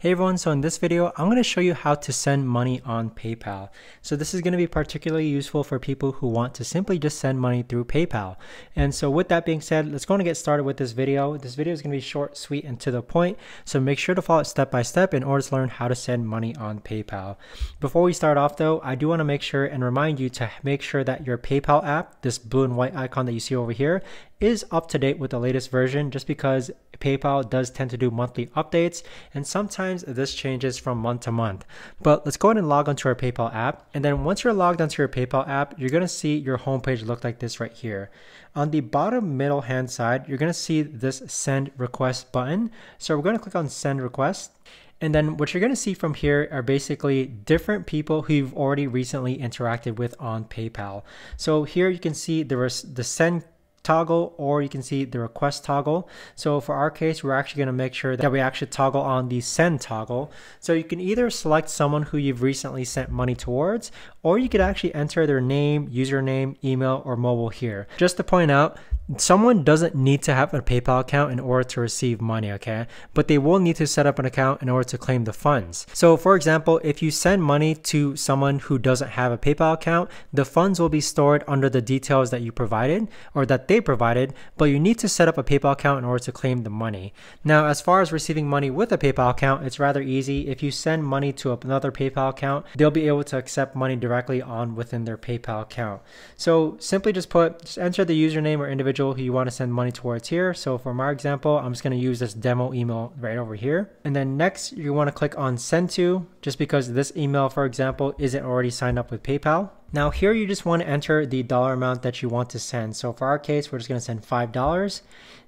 Hey everyone, so in this video, I'm going to show you how to send money on PayPal. So this is going to be particularly useful for people who want to simply just send money through PayPal. And so with that being said, let's go and get started with this video. This video is going to be short, sweet, and to the point. So make sure to follow it step by step in order to learn how to send money on PayPal. Before we start off though, I do want to make sure and remind you to make sure that your PayPal app, this blue and white icon that you see over here, is up to date with the latest version, just because PayPal does tend to do monthly updates and sometimes this changes from month to month. But let's go ahead and log onto our PayPal app, and then once you're logged onto your PayPal app, you're going to see your homepage look like this right here. On the bottom middle hand side, you're going to see this send request button. So we're going to click on send request. And then what you're going to see from here are basically different people who you've already recently interacted with on PayPal. So here you can see there was the send toggle, or you can see the request toggle. So for our case, we're actually going to make sure that we actually toggle on the send toggle. So you can either select someone who you've recently sent money towards, or you could actually enter their name, username, email, or mobile here. Just to point out, someone doesn't need to have a PayPal account in order to receive money, okay? But they will need to set up an account in order to claim the funds. So for example, if you send money to someone who doesn't have a PayPal account, the funds will be stored under the details that you provided or that they provided, but you need to set up a PayPal account in order to claim the money. Now, as far as receiving money with a PayPal account, it's rather easy. If you send money to another PayPal account, they'll be able to accept money directly within their PayPal account. So simply just enter the username or individual who you want to send money towards here. So for my example, I'm just going to use this demo email right over here. And then next, you want to click on send to, just because this email, for example, isn't already signed up with PayPal. Now here you just want to enter the dollar amount that you want to send. So for our case, we're just going to send $5.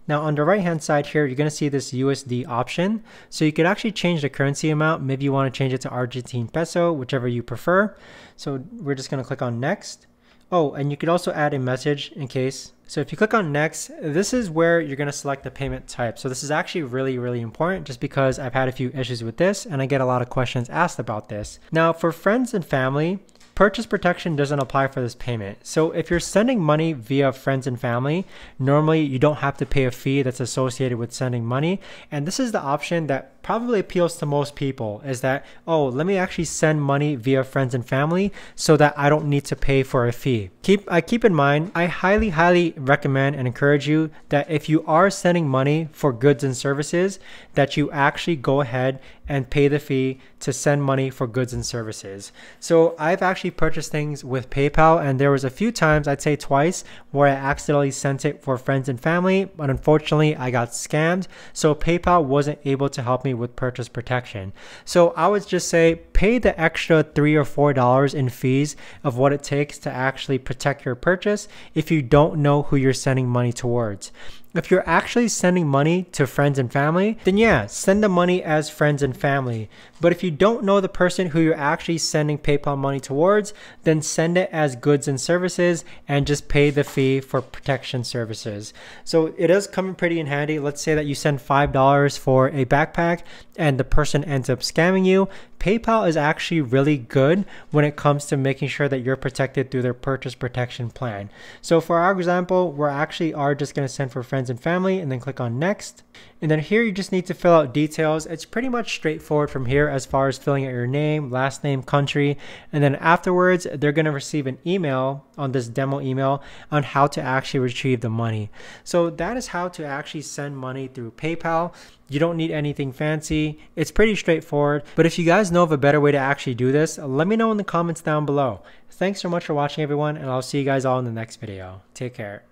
Now on the right hand side here, you're going to see this USD option. So you could actually change the currency amount. Maybe you want to change it to Argentine peso, whichever you prefer. So we're just going to click on next. Oh, and you could also add a message in case. So if you click on next, this is where you're going to select the payment type. So this is actually really important, just because I've had a few issues with this and I get a lot of questions asked about this. Now for friends and family, purchase protection doesn't apply for this payment. So if you're sending money via friends and family, normally you don't have to pay a fee that's associated with sending money. And this is the option that probably appeals to most people, is that, oh, let me actually send money via friends and family so that I don't need to pay for a fee. Keep in mind, I highly recommend and encourage you that if you are sending money for goods and services, that you actually go ahead and pay the fee to send money for goods and services. So I've actually purchased things with PayPal, and there was a few times, I'd say twice, where I accidentally sent it for friends and family, but unfortunately I got scammed. So PayPal wasn't able to help me with purchase protection. So I would just say pay the extra $3 or $4 in fees of what it takes to actually protect your purchase if you don't know who you're sending money towards. If you're actually sending money to friends and family, then yeah, send the money as friends and family. But if you don't know the person who you're actually sending PayPal money towards, then send it as goods and services and just pay the fee for protection services. So it does come in pretty in handy. Let's say that you send $5 for a backpack and the person ends up scamming you. PayPal is actually really good when it comes to making sure that you're protected through their purchase protection plan. So for our example, we're actually just going to send for friends and family, and then click on next. And then here you just need to fill out details. It's pretty much straightforward from here as far as filling out your name, last name, country, and then afterwards they're going to receive an email on this demo email on how to actually retrieve the money. So that is how to actually send money through PayPal. You don't need anything fancy. It's pretty straightforward. But if you guys know of a better way to actually do this, let me know in the comments down below. Thanks so much for watching, everyone, and I'll see you guys all in the next video. Take care.